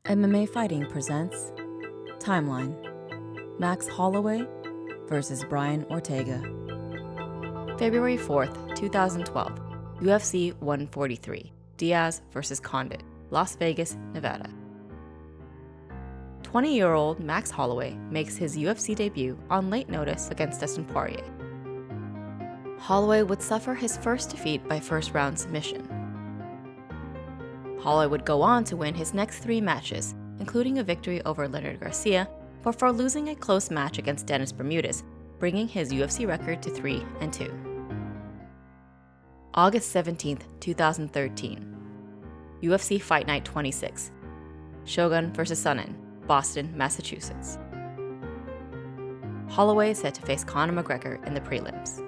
MMA Fighting presents Timeline: Max Holloway vs. Brian Ortega. February 4th, 2012, UFC 143, Diaz vs. Condit, Las Vegas, Nevada. 20-year-old Max Holloway makes his UFC debut on late notice against Dustin Poirier. Holloway would suffer his first defeat by first-round submission. Holloway would go on to win his next 3 matches, including a victory over Leonard Garcia, before losing a close match against Dennis Bermudez, bringing his UFC record to 3-2. August 17, 2013. UFC Fight Night 26. Shogun vs. Sonnen, Boston, Massachusetts. Holloway is set to face Conor McGregor in the prelims.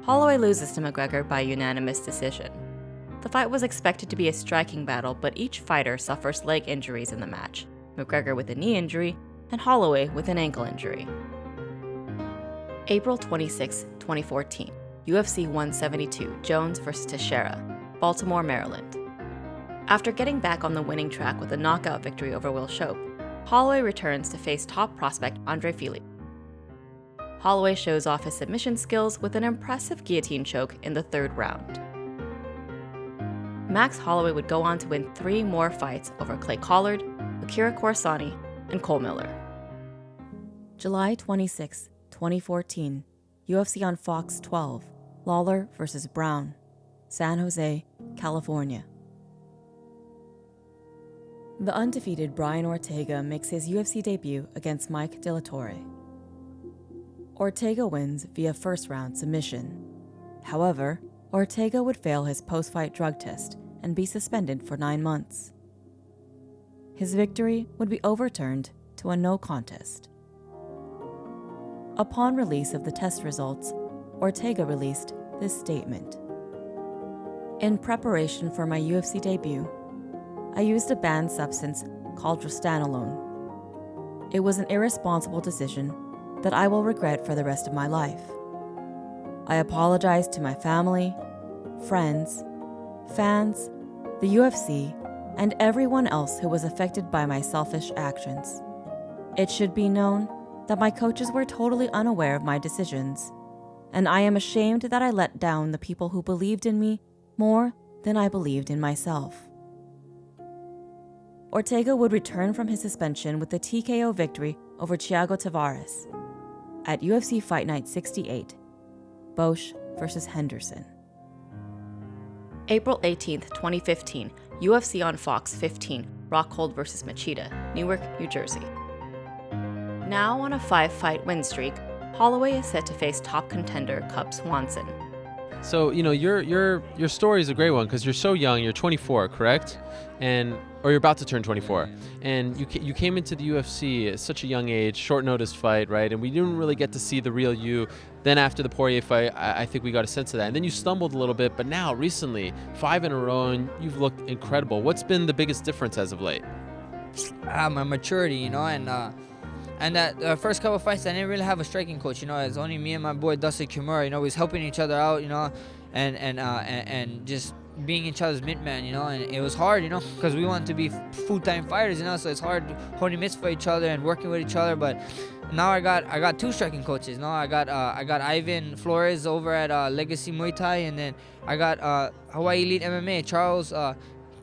Holloway loses to McGregor by unanimous decision. The fight was expected to be a striking battle, but each fighter suffers leg injuries in the match, McGregor with a knee injury and Holloway with an ankle injury. April 26, 2014, UFC 172, Jones vs. Teixeira, Baltimore, Maryland. After getting back on the winning track with a knockout victory over Will Shope, Holloway returns to face top prospect Andre Fili. Holloway shows off his submission skills with an impressive guillotine choke in the 3rd round. Max Holloway would go on to win 3 more fights over Clay Collard, Akira Corsani, and Cole Miller. July 26, 2014, UFC on Fox 12, Lawler vs. Brown, San Jose, California. The undefeated Brian Ortega makes his UFC debut against Mike De La Torre. Ortega wins via first-round submission. However, Ortega would fail his post-fight drug test and be suspended for 9 months. His victory would be overturned to a no contest. Upon release of the test results, Ortega released this statement: "In preparation for my UFC debut, I used a banned substance called drostanolone. It was an irresponsible decision that I will regret for the rest of my life. I apologize to my family, friends, fans, the UFC, and everyone else who was affected by my selfish actions. It should be known that my coaches were totally unaware of my decisions, and I am ashamed that I let down the people who believed in me more than I believed in myself." Ortega would return from his suspension with a TKO victory over Thiago Tavares at UFC Fight Night 68, Bosch vs. Henderson. April 18, 2015, UFC on Fox 15, Rockhold vs. Machida, Newark, New Jersey. Now on a 5-fight win streak, Holloway is set to face top contender Cub Swanson. So, your story is a great one because you're so young. You're 24, correct? Or you're about to turn 24. And you came into the UFC at such a young age, short notice fight, right? And we didn't really get to see the real you. Then after the Poirier fight, I think we got a sense of that. And then you stumbled a little bit, but now recently, 5 in a row, and you've looked incredible. What's been the biggest difference as of late? My maturity, and that first couple of fights, I didn't really have a striking coach. It's only me and my boy Dustin Kimura. We was helping each other out, and just being each other's mint man, and it was hard, because we wanted to be full-time fighters, so it's hard holding mitts for each other and working with each other. But now I got 2 striking coaches. I got Ivan Flores over at Legacy Muay Thai, and then I got Hawaii Elite MMA Charles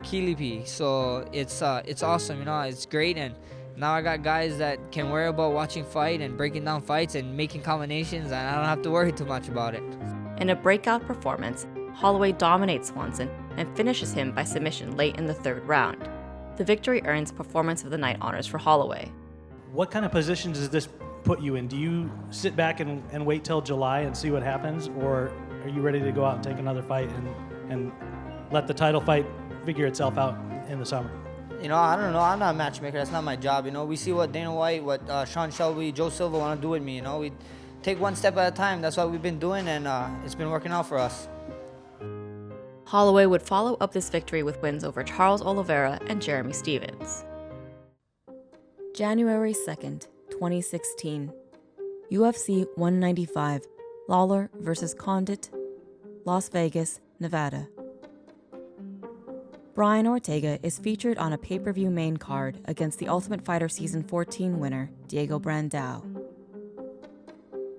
Kilipi. So it's awesome, it's great. And now I got guys that can worry about watching fight and breaking down fights and making combinations, and I don't have to worry too much about it. In a breakout performance, Holloway dominates Swanson and finishes him by submission late in the 3rd round. The victory earns Performance of the Night honors for Holloway. What kind of positions does this put you in? Do you sit back and wait till July and see what happens, or are you ready to go out and take another fight and let the title fight figure itself out in the summer? I don't know. I'm not a matchmaker. That's not my job. We see what Dana White, what Sean Shelby, Joe Silva want to do with me. We take one step at a time. That's what we've been doing, and it's been working out for us. Holloway would follow up this victory with wins over Charles Oliveira and Jeremy Stevens. January 2nd, 2016. UFC 195, Lawler vs. Condit, Las Vegas, Nevada. Brian Ortega is featured on a pay-per-view main card against the Ultimate Fighter Season 14 winner, Diego Brandao.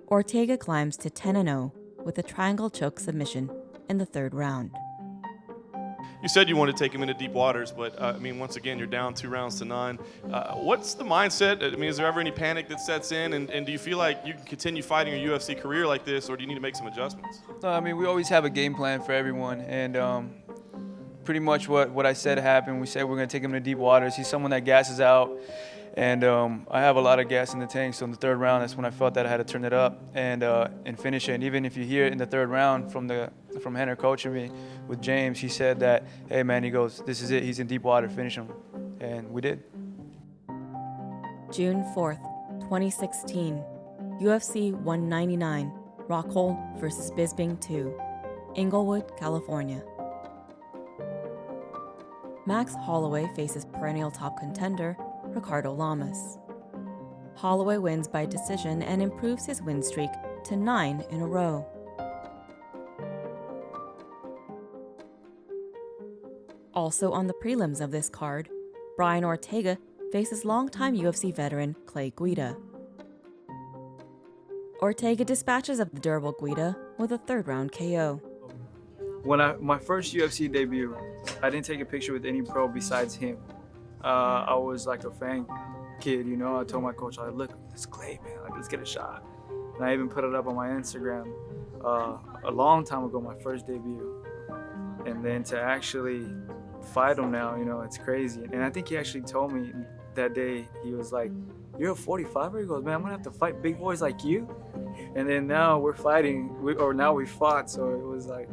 Ortega climbs to 10-0 with a triangle choke submission in the third round. You said you wanted to take him into deep waters, but once again, you're down 2 rounds to 9. What's the mindset? Is there ever any panic that sets in? And do you feel like you can continue fighting your UFC career like this, or do you need to make some adjustments? No, we always have a game plan for everyone, and pretty much what I said happened. We said we're going to take him to deep waters. He's someone that gasses out, and I have a lot of gas in the tank, so in the third round, that's when I felt that I had to turn it up and finish it. And even if you hear it in the third round from Henner coaching me with James, he said that, hey man, he goes, this is it, he's in deep water, finish him. And we did. June 4th, 2016, UFC 199, Rockhold vs. Bisping 2, Inglewood, California. Max Holloway faces perennial top contender Ricardo Lamas. Holloway wins by decision and improves his win streak to 9 in a row. Also on the prelims of this card, Brian Ortega faces longtime UFC veteran Clay Guida. Ortega dispatches of the durable Guida with a third-round KO. When my first UFC debut, I didn't take a picture with any pro besides him. I was like a fan kid, I told my coach, look, it's Clay, man, let's get a shot. And I even put it up on my Instagram a long time ago, my first debut. And then to actually fight him now, it's crazy. And I think he actually told me that day, he was like, you're a 45er? He goes, man, I'm gonna have to fight big boys like you? And then now we're fighting, now we fought, so it was like,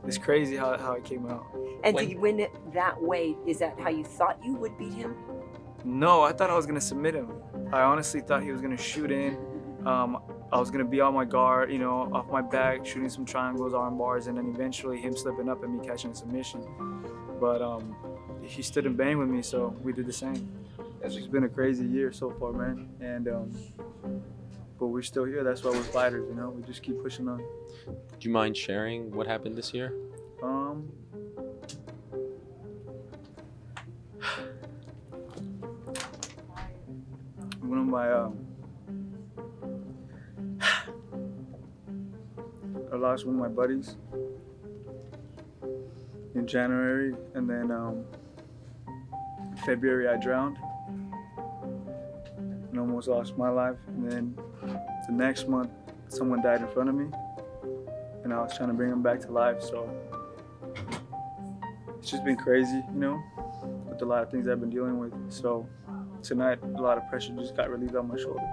it's crazy how it came out. And did you win it that way? Is that how you thought you would beat him? No, I thought I was gonna submit him. I honestly thought he was gonna shoot in. I was gonna be on my guard, off my back, shooting some triangles, arm bars, and then eventually him slipping up and me catching a submission. But he stood and banged with me, so we did the same. It's been a crazy year so far, man. And but we're still here. That's why we're fighters, We just keep pushing on. Do you mind sharing what happened this year? One of my I lost one of my buddies in January, and then February I drowned and almost lost my life. And then the next month, someone died in front of me, and I was trying to bring him back to life. So it's just been crazy, with a lot of things I've been dealing with. So tonight, a lot of pressure just got relieved on my shoulders.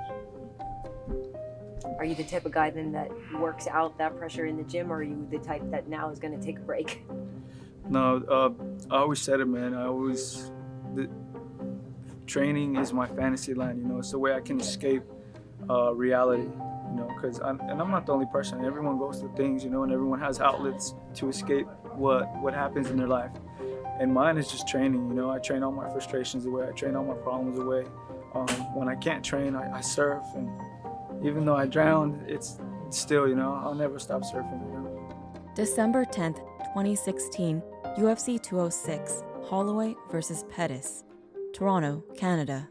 Are you the type of guy then that works out that pressure in the gym, or are you the type that now is going to take a break? No, I always said it, man. Training is my fantasy land, It's the way I can escape reality, because I'm not the only person. Everyone goes through things, and everyone has outlets to escape what happens in their life. And mine is just training, I train all my frustrations away. I train all my problems away. When I can't train, I surf, and even though I drowned, it's still, I'll never stop surfing, December 10th, 2016, UFC 206, Holloway vs. Pettis, Toronto, Canada.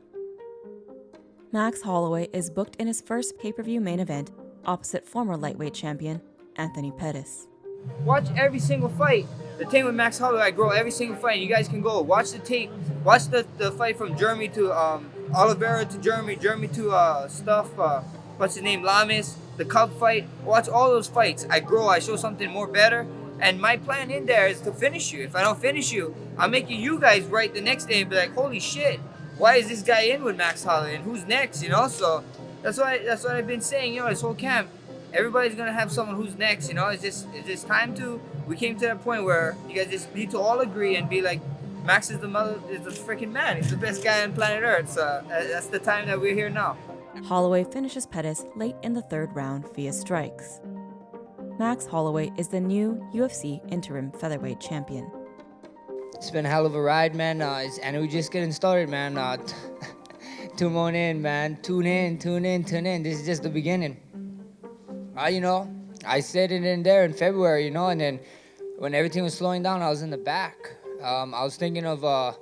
Max Holloway is booked in his first pay-per-view main event opposite former lightweight champion Anthony Pettis. Watch every single fight. The thing with Max Holloway, I grow every single fight. You guys can go watch the tape. Watch the fight from Jeremy to Oliveira to Jeremy to what's his name, Lamas, the Cub fight. Watch all those fights. I grow. I show something more better. And my plan in there is to finish you. If I don't finish you, I'm making you guys right the next day and be like, holy shit, why is this guy in with Max Holloway and who's next? So that's what I've been saying. This whole camp, everybody's gonna have someone who's next. It's just time to. We came to that point where you guys just need to all agree and be like, Max is the freaking man. He's the best guy on planet Earth. So that's the time that we're here now. Holloway finishes Pettis late in the third round via strikes. Max Holloway is the new UFC interim featherweight champion. It's been a hell of a ride, man. And we're just getting started, man. Tune in, man. Tune in. This is just the beginning. I said it in there in February, and then when everything was slowing down, I was in the back. I was thinking of I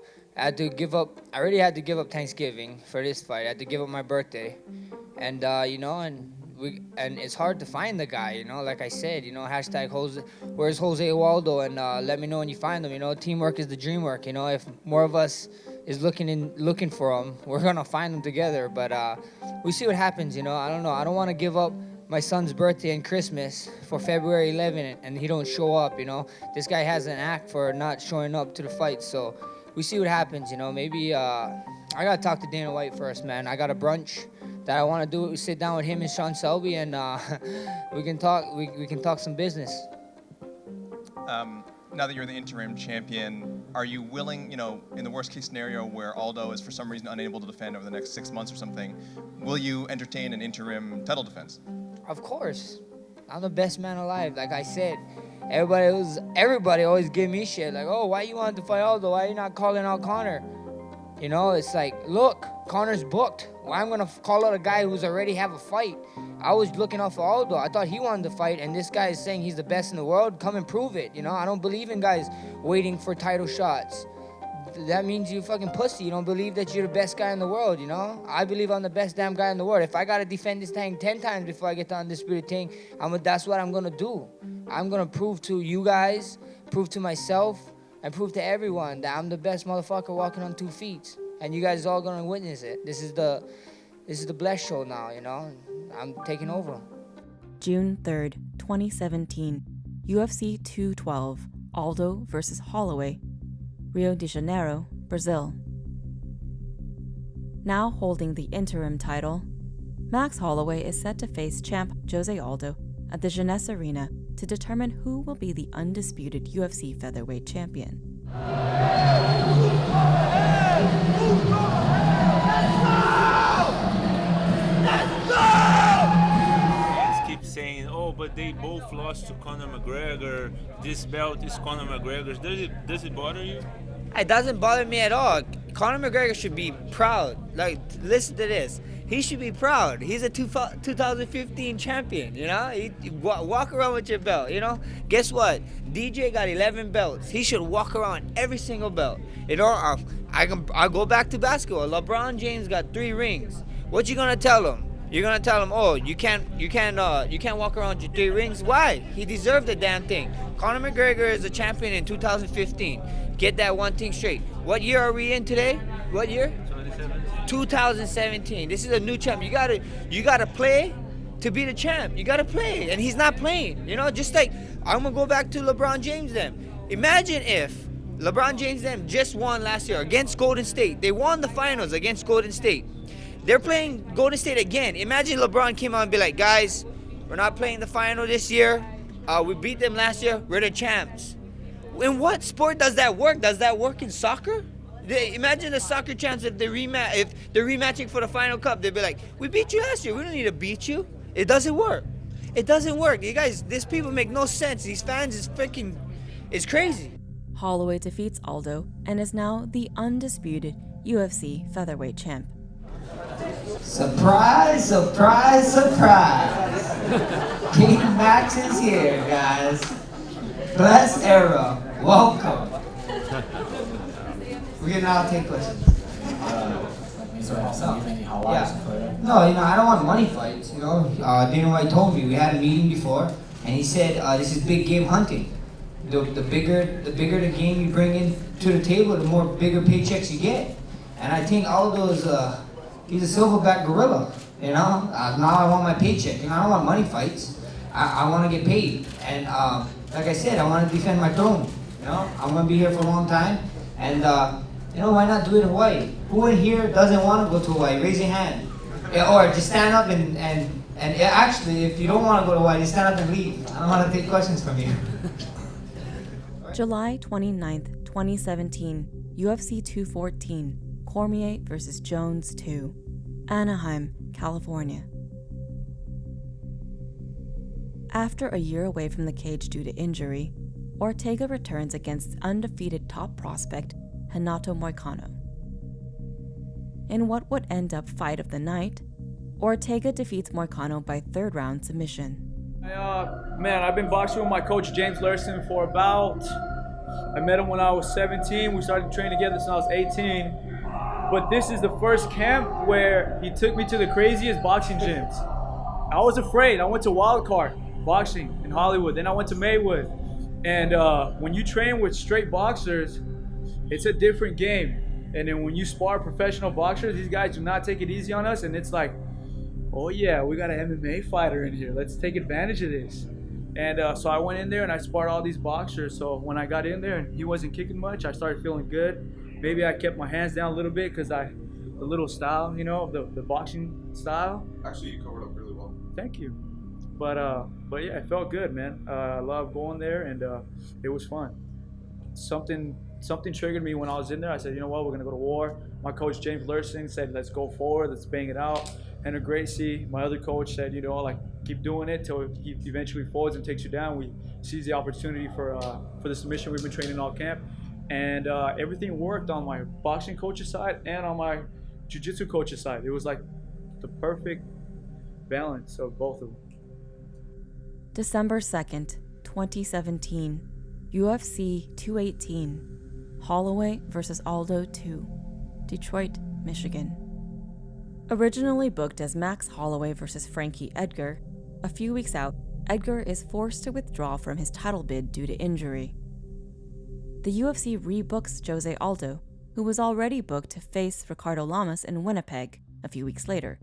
already had to give up Thanksgiving for this fight. I had to give up my birthday, and and it's hard to find the guy. Like I said, hashtag Jose, where's Jose Waldo, and let me know when you find him. Teamwork is the dream work. If more of us is looking for him, we're gonna find him together. But we see what happens. I don't know. I don't want to give up my son's birthday and Christmas for February 11th, and he don't show up. This guy has an act for not showing up to the fight. So we see what happens. Maybe I gotta talk to Dana White first, man. I got a brunch that I want to do. Sit down with him and Sean Selby, and we can talk. We can talk some business. Now that you're the interim champion, are you willing, in the worst case scenario where Aldo is for some reason unable to defend over the next 6 months or something, will you entertain an interim title defense? Of course. I'm the best man alive. Like I said, everybody always give me shit. Like, oh, why you wanted to fight Aldo? Why you not calling out Conor? It's like, look, Conor's booked. Why I'm gonna call out a guy who's already have a fight? I was looking out for Aldo. I thought he wanted to fight, and this guy is saying he's the best in the world. Come and prove it. I don't believe in guys waiting for title shots. That means you fucking pussy. You don't believe that you're the best guy in the world, I believe I'm the best damn guy in the world. If I gotta defend this thing 10 times before I get the Undisputed thing, that's what I'm gonna do. I'm gonna prove to you guys, prove to myself, and prove to everyone that I'm the best motherfucker walking on 2 feet. And you guys all gonna witness it. This is the blessed show now, I'm taking over. June 3rd, 2017, UFC 212, Aldo versus Holloway, Rio de Janeiro, Brazil. Now holding the interim title, Max Holloway is set to face champ Jose Aldo at the Jeunesse Arena to determine who will be the undisputed UFC featherweight champion. Saying, oh, but they both lost to Conor McGregor. This belt is Conor McGregor's. Does it bother you? It doesn't bother me at all. Conor McGregor should be proud. Like, listen to this. He should be proud. He's a 2015 champion, walk around with your belt, Guess what? DJ got 11 belts. He should walk around every single belt. I go back to basketball. LeBron James got 3 rings. What you gonna tell him? You're gonna tell him, oh, you can't walk around with 3 rings. Why? He deserved the damn thing. Conor McGregor is a champion in 2015. Get that one thing straight. What year are we in today? What year? 2017. This is a new champ. You gotta play to be the champ. You gotta play, and he's not playing. Just like I'm gonna go back to LeBron James then. Imagine if LeBron James then just won last year against Golden State. They won the finals against Golden State. They're playing Golden State again. Imagine LeBron came out and be like, guys, we're not playing the final this year. We beat them last year. We're the champs. In what sport does that work? Does that work in soccer? Imagine the soccer champs if they're rematching for the final cup. They'd be like, we beat you last year. We don't need to beat you. It doesn't work. It doesn't work. You guys, these people make no sense. These fans is freaking, it's crazy. Holloway defeats Aldo and is now the undisputed UFC featherweight champ. Surprise, surprise, surprise. King Max is here, guys. Blessed era. Welcome. We can now take questions. No, I don't want money fights, Dana White told me, we had a meeting before, and he said, this is big game hunting. The bigger the game you bring in to the table, the more bigger paychecks you get. And I think Aldo's he's a silverback gorilla, now I want my paycheck. I don't want money fights. I want to get paid. And like I said, I want to defend my throne. I'm going to be here for a long time. And why not do it in Hawaii? Who in here doesn't want to go to Hawaii? Raise your hand. Or just stand up and actually, if you don't want to go to Hawaii, just stand up and leave. I don't want to take questions from you. July 29th, 2017, UFC 214, Cormier versus Jones 2, Anaheim, California. After a year away from the cage due to injury, Ortega returns against undefeated top prospect Renato Moicano. In what would end up fight of the night, Ortega defeats Moicano by 3rd round submission. I've been boxing with my coach James Larson for about I met him when I was 17. We started training together since I was 18. But this is the first camp where he took me to the craziest boxing gyms. I was afraid. I went to Wildcard boxing in Hollywood. Then I went to Maywood. And when you train with straight boxers, it's a different game. And then when you spar professional boxers, these guys do not take it easy on us. And it's like, oh yeah, we got an MMA fighter in here. Let's take advantage of this. And so I went in there and I sparred all these boxers. So when I got in there and he wasn't kicking much, I started feeling good. Maybe I kept my hands down a little bit because the little style, you know, the boxing style. Actually, you covered up really well. Thank you. But yeah, it felt good, man. I love going there, and it was fun. Something triggered me when I was in there. I said, you know what, we're gonna go to war. My coach James Lursing said, let's go forward, let's bang it out. Henry Gracie, my other coach, said, you know, like keep doing it till he eventually folds and takes you down. We seize the opportunity for the submission we've been training all camp, and everything worked on my boxing coach's side and on my jiu-jitsu coach's side. It was like the perfect balance of both of them. December 2nd, 2017, UFC 218, Holloway vs. Aldo 2, Detroit, Michigan. Originally booked as Max Holloway vs. Frankie Edgar, a few weeks out, Edgar is forced to withdraw from his title bid due to injury. The UFC rebooks Jose Aldo, who was already booked to face Ricardo Lamas in Winnipeg a few weeks later,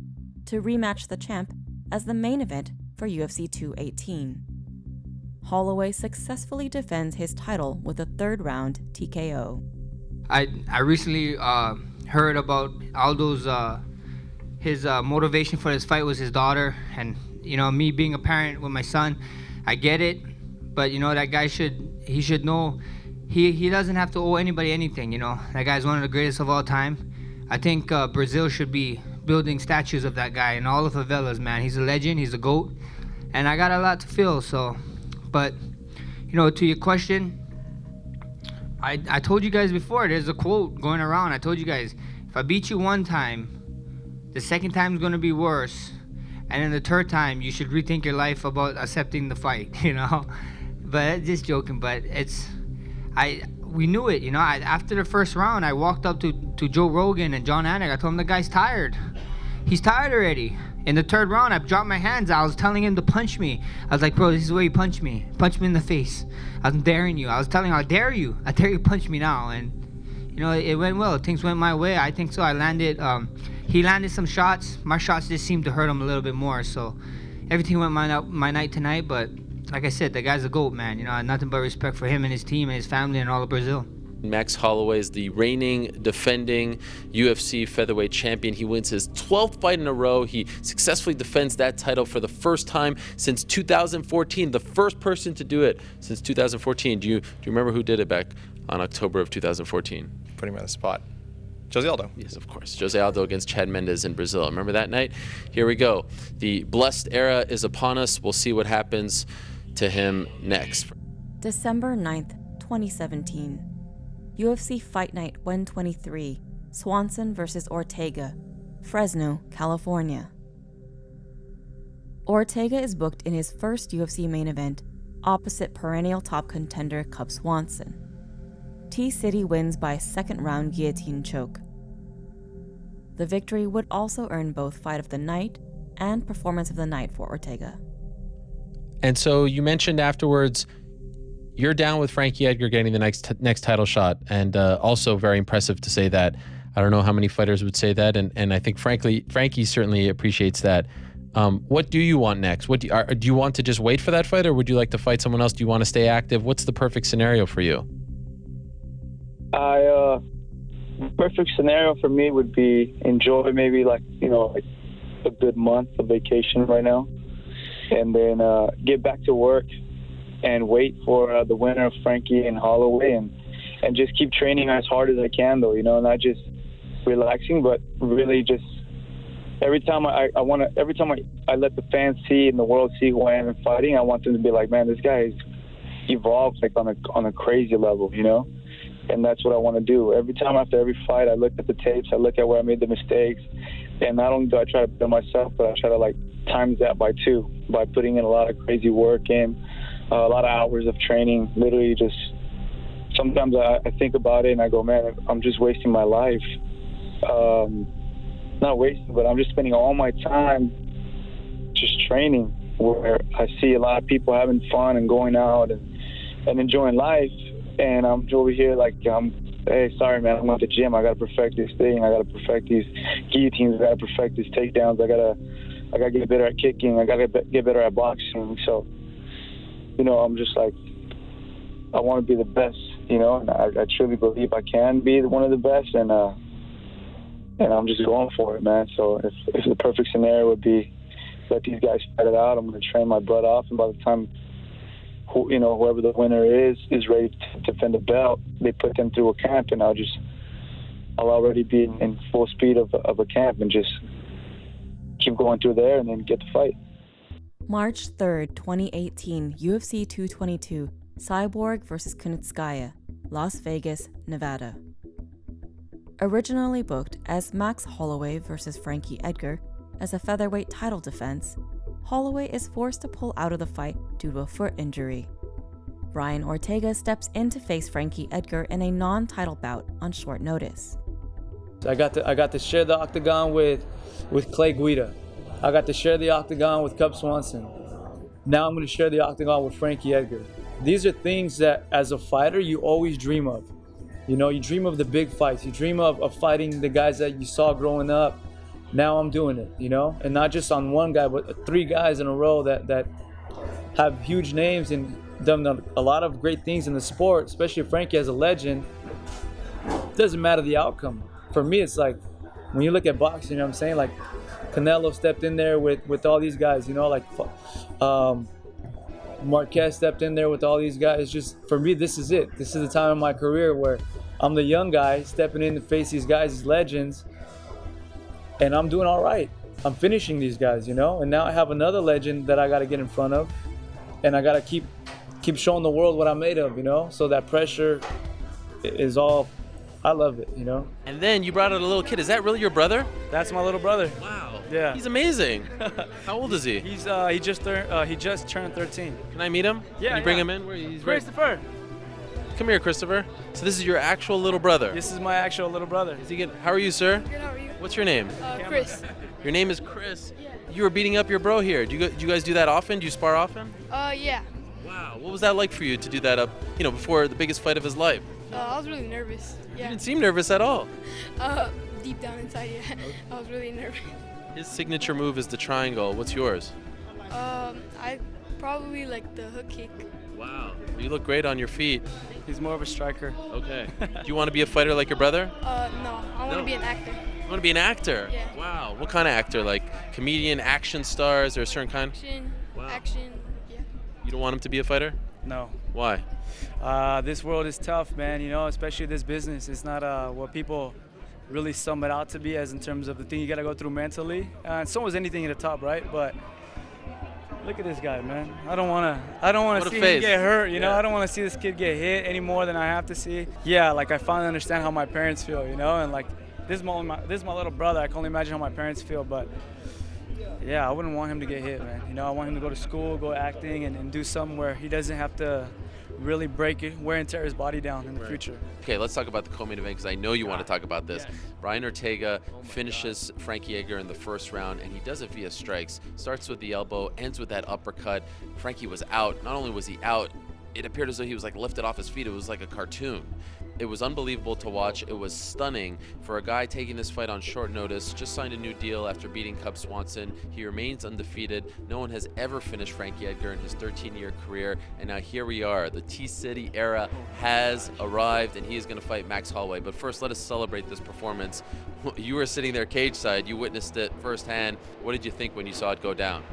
to rematch the champ as the main event for UFC 218. Holloway successfully defends his title with a third-round TKO. I recently heard about Aldo's his motivation for this fight was his daughter, and you know, me being a parent with my son, I get it, but you know, that guy should know he doesn't have to owe anybody anything. You know, that guy's one of the greatest of all time. I think Brazil should be building statues of that guy in all the favelas, man. He's a legend, he's a GOAT, and I got a lot to feel. So, but you know, to your question, I told you guys before, there's a quote going around. I told you guys, if I beat you one time, the second time is going to be worse, and then the third time you should rethink your life about accepting the fight, you know. But just joking, but we knew it, you know. After the first round, I walked up to Joe Rogan and John Anik. I told him the guy's tired. He's tired already. In the third round, I dropped my hands. I was telling him to punch me. I was like, bro, this is where you punch me. Punch me in the face. I'm daring you. I was telling him, I dare you. I dare you to punch me now. And, you know, it went well. Things went my way. I think so. I landed, he landed some shots. My shots just seemed to hurt him a little bit more. So everything went my night tonight. But like I said, the guy's a GOAT, man. You know, I had nothing but respect for him and his team and his family and all of Brazil. Max Holloway is the reigning, defending UFC featherweight champion. He wins his 12th fight in a row. He successfully defends that title for the first time since 2014. The first person to do it since 2014. Do you remember who did it back on October of 2014? Putting me on the spot. Jose Aldo. Yes, of course. Jose Aldo against Chad Mendes in Brazil. Remember that night? Here we go. The blessed era is upon us. We'll see what happens to him next. December 9th, 2017. UFC Fight Night 123, Swanson vs. Ortega, Fresno, California. Ortega is booked in his first UFC main event, opposite perennial top contender Cub Swanson. T-City wins by a second-round guillotine choke. The victory would also earn both Fight of the Night and Performance of the Night for Ortega. And so you mentioned afterwards, you're down with Frankie Edgar getting the next title shot, and also very impressive to say that. I don't know how many fighters would say that, and I think Frankie certainly appreciates that. What do you want next? Do you want to just wait for that fight, or would you like to fight someone else? Do you want to stay active? What's the perfect scenario for you? Perfect scenario for me would be enjoy maybe like a good month of vacation right now, and then get back to work and wait for the winner of Frankie and Holloway, and just keep training as hard as I can, though, not just relaxing, but really just every time I let the fans see and the world see who I am in fighting, I want them to be like, man, this guy has evolved like on a crazy level, and that's what I want to do. Every time after every fight, I look at the tapes, I look at where I made the mistakes, and not only do I try to build myself, but I try to times that by 2 by putting in a lot of crazy work in. A lot of hours of training, literally just sometimes I think about it and I go, man, I'm just wasting my life. Not wasting, but I'm just spending all my time just training, where I see a lot of people having fun and going out and enjoying life, and I'm over here like, hey, sorry, man, I'm at the gym. I got to perfect this thing. I got to perfect these guillotines. I got to perfect these takedowns. I got to get better at kicking. I got to get better at boxing. So, you know, I'm just like, I want to be the best, you know, and I truly believe I can be one of the best, and I'm just going for it, man. So if the perfect scenario would be let these guys fight it out, I'm going to train my butt off, and by the time whoever the winner is ready to defend the belt, they put them through a camp, and I'll already be in full speed of a camp and just keep going through there and then get the fight. March 3rd, 2018, UFC 222, Cyborg vs. Kunitskaya, Las Vegas, Nevada. Originally booked as Max Holloway vs. Frankie Edgar as a featherweight title defense, Holloway is forced to pull out of the fight due to a foot injury. Brian Ortega steps in to face Frankie Edgar in a non-title bout on short notice. I got to share the octagon with Clay Guida. I got to share the octagon with Cub Swanson. Now I'm going to share the octagon with Frankie Edgar. These are things that, as a fighter, you always dream of. You know, you dream of the big fights. You dream of fighting the guys that you saw growing up. Now I'm doing it, you know? And not just on one guy, but 3 guys in a row that have huge names and done a lot of great things in the sport, especially Frankie as a legend. It doesn't matter the outcome. For me, it's like, when you look at boxing, you know what I'm saying? Like, Canelo stepped in there with all these guys, you know? Like, Marquez stepped in there with all these guys. Just, for me, this is it. This is the time in my career where I'm the young guy stepping in to face these guys, these legends, and I'm doing all right. I'm finishing these guys, you know? And now I have another legend that I got to get in front of, and I got to keep showing the world what I'm made of, you know? So that pressure is all, I love it, you know? And then you brought out a little kid. Is that really your brother? That's my little brother. Wow. Yeah. He's amazing. How old is he? He's he just turned 13. Can I meet him? Yeah. Can you bring him in? Where he's Christopher. Come here, Christopher. So this is your actual little brother. This is my actual little brother. Is he good? How are you, sir? Good, how are you? What's your name? Chris. Your name is Chris. Yeah. You were beating up your bro here. Do you guys do that often? Do you spar often? Yeah. Wow. What was that like for you to do that up, before the biggest fight of his life? I was really nervous. Yeah. You didn't seem nervous at all. Deep down inside, yeah. I was really nervous. His signature move is the triangle. What's yours? I probably like the hook kick. Wow. You look great on your feet. He's more of a striker. Okay. Do you want to be a fighter like your brother? No. I want to be an actor. You want to be an actor? Yeah. Wow. What kind of actor? Like comedian, action stars, or a certain kind? Action, yeah. You don't want him to be a fighter? No. Why? This world is tough, man, especially this business. It's not what people really sum it out to be as in terms of the thing you got to go through mentally. And so is anything at the top, right? But look at this guy, man. I don't want to see him get hurt, Yeah. I don't want to see this kid get hit any more than I have to see. Yeah, like I finally understand how my parents feel, and like this is my little brother. I can only imagine how my parents feel, but yeah, I wouldn't want him to get hit, man. I want him to go to school, go acting, and do something where he doesn't have to really wear and tear his body down in the future. Okay, let's talk about the co-main event because I know you want to talk about this. Yes. Brian Ortega finishes Frankie Edgar in the first round, and he does it via strikes. Starts with the elbow, ends with that uppercut. Frankie was out. Not only was he out, it appeared as though he was like lifted off his feet. It was like a cartoon. It was unbelievable to watch. It was stunning for a guy taking this fight on short notice. Just signed a new deal after beating Cub Swanson. He remains undefeated. No one has ever finished Frankie Edgar in his 13-year career. And now here we are. The T-City era has arrived, and he is going to fight Max Holloway. But first, let us celebrate this performance. You were sitting there cage side. You witnessed it firsthand. What did you think when you saw it go down?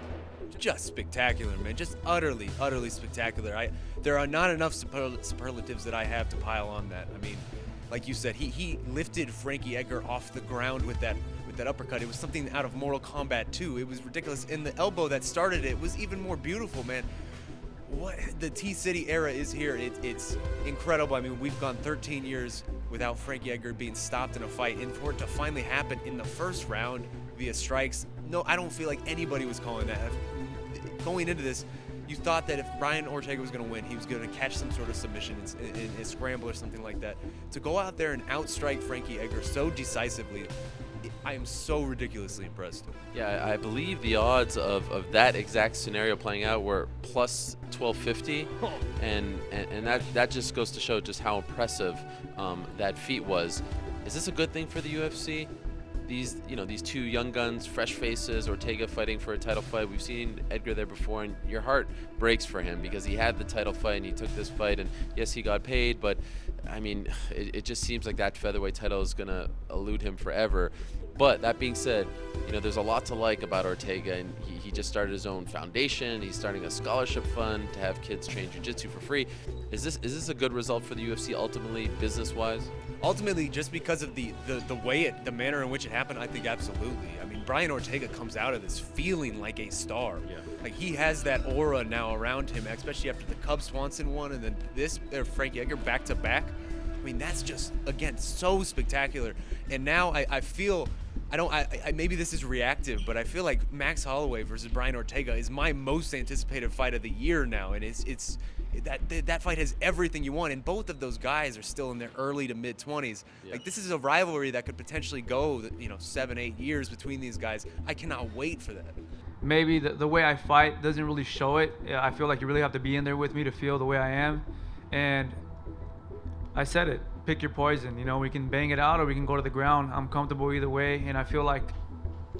Just spectacular, man. Just utterly spectacular. There are not enough superlatives that I have to pile on that. I mean, like you said, he lifted Frankie Edgar off the ground with that uppercut. It was something out of Mortal Kombat 2. It was ridiculous. And the elbow that started it was even more beautiful, man. What the T-City era is here. It's incredible. I mean, we've gone 13 years without Frankie Edgar being stopped in a fight, and for it to finally happen in the first round via strikes, no, I don't feel like anybody was calling that. Going into this, you thought that if Brian Ortega was going to win, he was going to catch some sort of submission in a scramble or something like that. To go out there and outstrike Frankie Edgar so decisively, I am so ridiculously impressed. Yeah, I believe the odds of that exact scenario playing out were plus 1250, and that just goes to show just how impressive that feat was. Is this a good thing for the UFC? These two young guns, fresh faces, Ortega fighting for a title fight. We've seen Edgar there before, and your heart breaks for him because he had the title fight and he took this fight, and yes, he got paid, but I mean, it just seems like that featherweight title is gonna elude him forever. But that being said, there's a lot to like about Ortega, and he just started his own foundation. He's starting a scholarship fund to have kids train jiu-jitsu for free. Is this a good result for the UFC ultimately, business-wise? Ultimately, just because of the manner in which it happened, I think absolutely. I mean, Brian Ortega comes out of this feeling like a star. Yeah. Like, he has that aura now around him, especially after the Cub Swanson one and then this Frankie Edgar back-to-back. I mean, that's just, again, so spectacular. And now I feel, maybe this is reactive, but I feel like Max Holloway versus Brian Ortega is my most anticipated fight of the year now, and it's that fight has everything you want, and both of those guys are still in their early to mid 20s. Yeah. Like, this is a rivalry that could potentially go 7-8 years between these guys. I cannot wait for that. Maybe the way I fight doesn't really show it. I feel like you really have to be in there with me to feel the way I am, and I said it, pick your poison. We can bang it out or we can go to the ground. I'm comfortable either way, and I feel like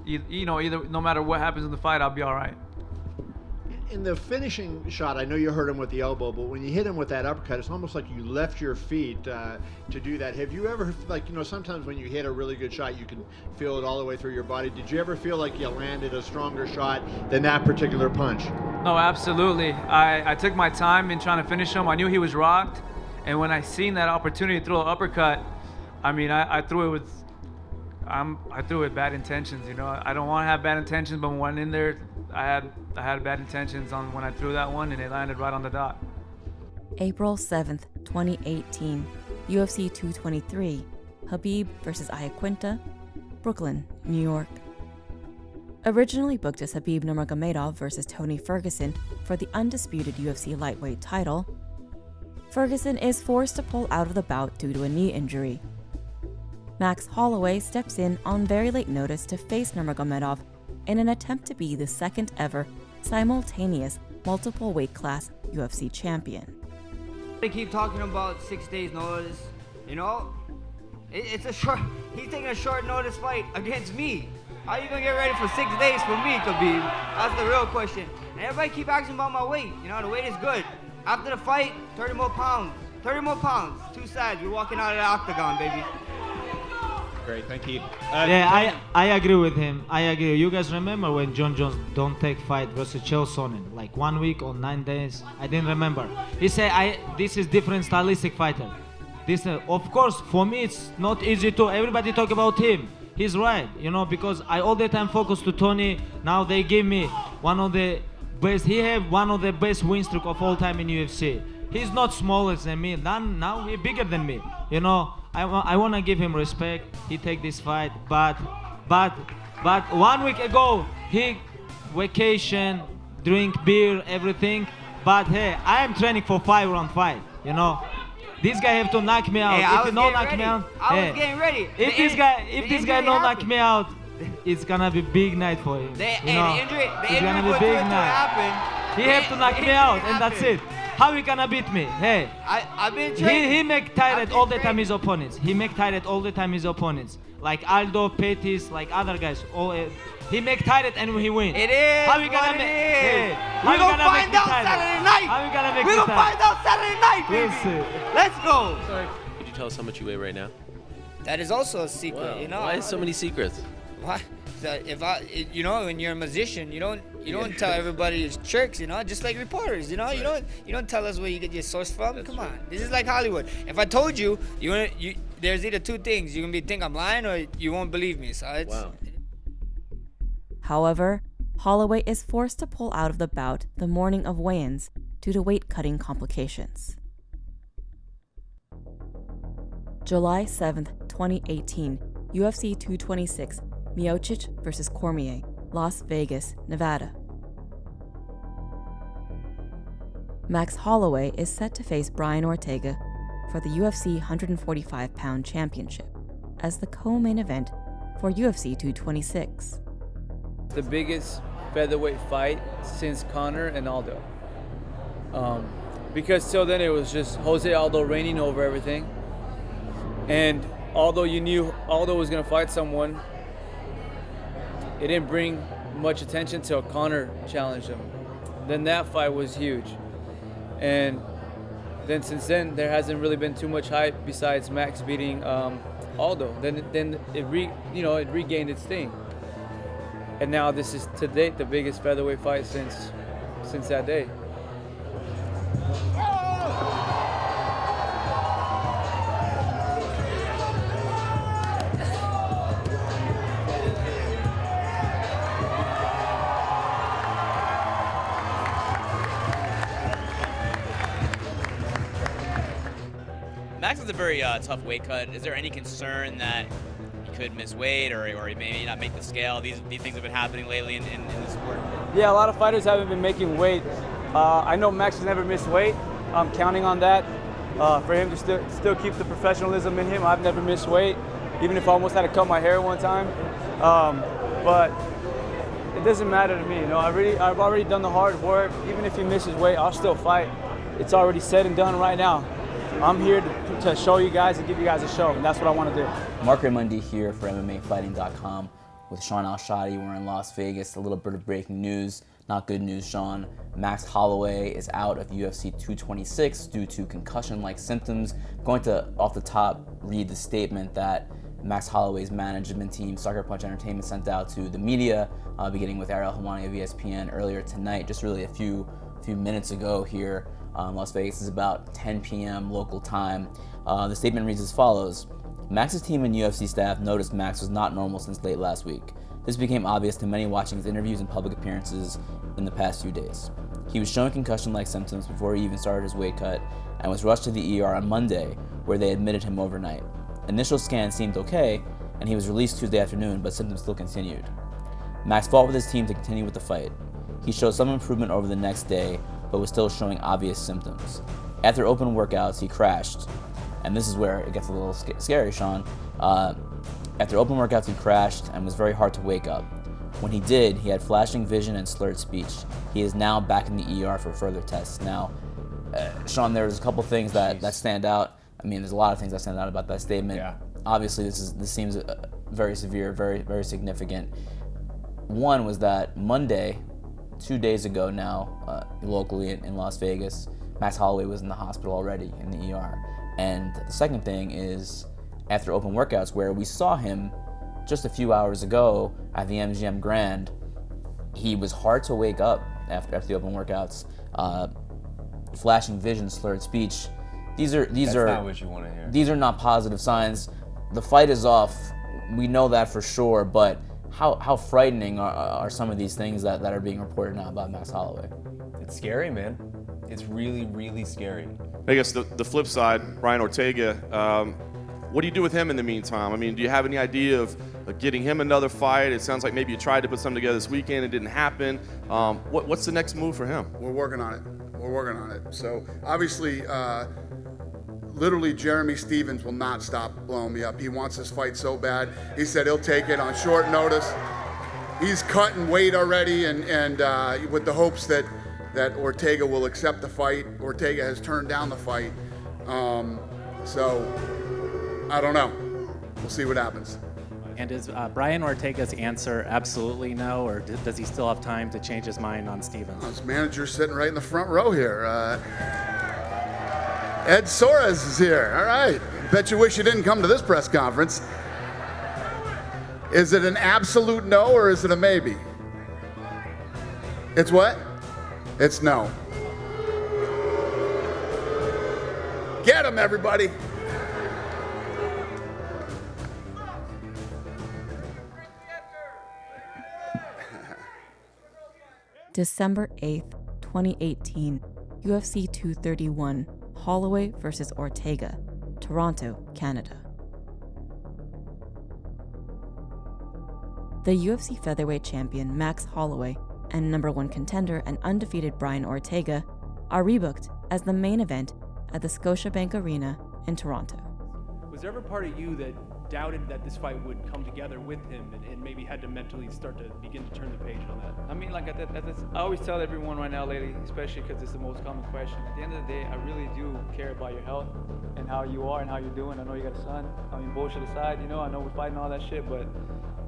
either no matter what happens in the fight, I'll be all right. In the finishing shot, I know you hurt him with the elbow, but when you hit him with that uppercut, it's almost like you left your feet to do that. Have you ever, sometimes when you hit a really good shot, you can feel it all the way through your body. Did you ever feel like you landed a stronger shot than that particular punch? No, absolutely. I took my time in trying to finish him. I knew he was rocked, and when I seen that opportunity to throw an uppercut, I mean, I threw it with bad intentions. I don't want to have bad intentions, but when I went in there, I had bad intentions on when I threw that one, and it landed right on the dot. April 7th, 2018, UFC 223, Khabib versus Iaquinta, Brooklyn, New York. Originally booked as Khabib Nurmagomedov versus Tony Ferguson for the undisputed UFC lightweight title, Ferguson is forced to pull out of the bout due to a knee injury. Max Holloway steps in on very late notice to face Nurmagomedov in an attempt to be the second ever simultaneous multiple weight class UFC champion. They keep talking about 6 days notice, it's a short, he's taking a short notice fight against me. How are you gonna get ready for 6 days for me, Khabib? That's the real question. And everybody keep asking about my weight, the weight is good. After the fight, 30 more pounds, 2 sides, we're walking out of the octagon, baby. Great, thank you. I agree with him. I agree. You guys remember when John Jones don't take fight versus Chael Sonnen, like 1 week or 9 days? I didn't remember. He said, this is different stylistic fighter. This, of course, for me it's not easy to. Everybody talk about him. He's right, because I all the time focus to Tony. Now they give me one of the best. He have one of the best win streak of all time in UFC. He's not smaller than me. Now he's bigger than me. I want to give him respect. He take this fight, but 1 week ago he vacation, drink beer, everything. But hey, I am training for 5-round fight. This guy have to knock me out. Hey, if he don't knock me out, I was getting ready. If this guy don't knock me out, it's gonna be big night for him. The injury it's gonna be big night. He have to knock me out, and that's it. How he gonna beat me? Hey, I've been training. He make tired all the time his opponents. He make tired all the time his opponents. Like Aldo, Pettis, like other guys. He make tired and he win. It is. How we gonna make? Hey, we're gonna find out Saturday night. How we gonna make? We're gonna find out Saturday night, baby. We'll see. Let's go. Sorry. Could you tell us how much you weigh right now? That is also a secret. Wow. Why so many secrets? Why? When you're a musician, you don't tell everybody it's tricks, just like reporters, you don't tell us where you get your source from. Come on, this is like Hollywood. If I told you, there's either two things: you can think I'm lying, or you won't believe me. So it's. Wow. However, Holloway is forced to pull out of the bout the morning of weigh-ins due to weight-cutting complications. July 7th, 2018, UFC 226, Miocic versus Cormier, Las Vegas, Nevada. Max Holloway is set to face Brian Ortega for the UFC 145-pound championship as the co-main event for UFC 226. The biggest featherweight fight since Conor and Aldo. Because till then it was just Jose Aldo reigning over everything. And although you knew Aldo was going to fight someone, it didn't bring much attention till Conor challenged him. Then that fight was huge. And then since then, there hasn't really been too much hype besides Max beating Aldo. Then it regained its sting. And now this is to date the biggest featherweight fight since that day. Max is a very tough weight cut. Is there any concern that he could miss weight or he may not make the scale? These things have been happening lately in the sport. Yeah, a lot of fighters haven't been making weight. I know Max has never missed weight. I'm counting on that. For him to still keep the professionalism in him. I've never missed weight, even if I almost had to cut my hair one time. But it doesn't matter to me. I've already done the hard work. Even if he misses weight, I'll still fight. It's already said and done right now. I'm here to show you guys and give you guys a show, and that's what I want to do. Mark Ramundi here for MMAfighting.com with Sean Al-Shadi. We're in Las Vegas. A little bit of breaking news. Not good news, Sean. Max Holloway is out of UFC 226 due to concussion-like symptoms. I'm going to, off the top, read the statement that Max Holloway's management team, Sucker Punch Entertainment, sent out to the media, beginning with Ariel Helwani of ESPN earlier tonight, just really a few minutes ago here. Las Vegas is about 10 p.m. local time. The statement reads as follows. Max's team and UFC staff noticed Max was not normal since late last week. This became obvious to many watching his interviews and public appearances in the past few days. He was showing concussion-like symptoms before he even started his weight cut and was rushed to the ER on Monday, where they admitted him overnight. Initial scans seemed okay, and he was released Tuesday afternoon, but symptoms still continued. Max fought with his team to continue with the fight. He showed some improvement over the next day, but was still showing obvious symptoms. After open workouts, he crashed, and this is where it gets a little scary, Sean. After open workouts, he crashed and was very hard to wake up. When he did, he had flashing vision and slurred speech. He is now back in the ER for further tests. Now, Sean, there's a couple things that stand out. I mean, there's a lot of things that stand out about that statement. Yeah. Obviously, this seems very severe, very, very significant. One was that Monday, 2 days ago now, locally in Las Vegas, Max Holloway was in the hospital already in the ER. And the second thing is, after open workouts, where we saw him just a few hours ago at the MGM Grand, he was hard to wake up after the open workouts. Flashing vision, slurred speech. These are not what you want to hear. These are not positive signs. The fight is off. We know that for sure, but how frightening are some of these things that are being reported now about Max Holloway? It's scary, man. It's really, really scary. I guess the flip side, Brian Ortega, what do you do with him in the meantime? I mean, do you have any idea of getting him another fight? It sounds like maybe you tried to put something together this weekend. It didn't happen. What's the next move for him? We're working on it. So obviously, literally Jeremy Stevens will not stop blowing me up. He wants this fight so bad. He said he'll take it on short notice. He's cutting weight already, and with the hopes that Ortega will accept the fight. Ortega has turned down the fight. So I don't know. We'll see what happens. And is Brian Ortega's answer absolutely no, or does he still have time to change his mind on Stevens? His manager's sitting right in the front row here. Ed Soares is here. All right. Bet you wish you didn't come to this press conference. Is it an absolute no or is it a maybe? It's what? It's no. Get him, everybody. December 8th, 2018, UFC 231, Holloway versus Ortega, Toronto, Canada. The UFC featherweight champion Max Holloway and #1 contender and undefeated Brian Ortega are rebooked as the main event at the Scotiabank Arena in Toronto. Was there ever part of you that doubted that this fight would come together with him and maybe had to mentally start to begin to turn the page on that? I mean, like I always tell everyone right now lately, especially because it's the most common question. At the end of the day, I really do care about your health and how you are and how you're doing. I know you got a son. I mean, bullshit aside, you know, I know we're fighting all that shit, but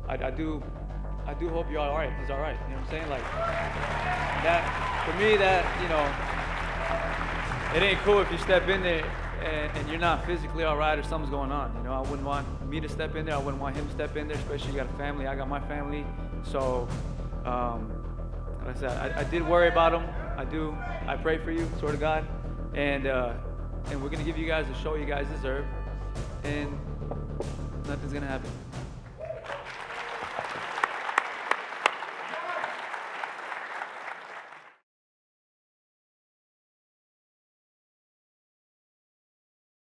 I do hope you're all right. He's all right. You know what I'm saying? Like that for me, that, you know, it ain't cool if you step in there and you're not physically all right or something's going on. You know, I wouldn't want me to step in there. I wouldn't want him to step in there, especially you got a family. I got my family. So, like I said, I did worry about him. I pray for you, swear to God. And we're going to give you guys the show you guys deserve. And nothing's going to happen.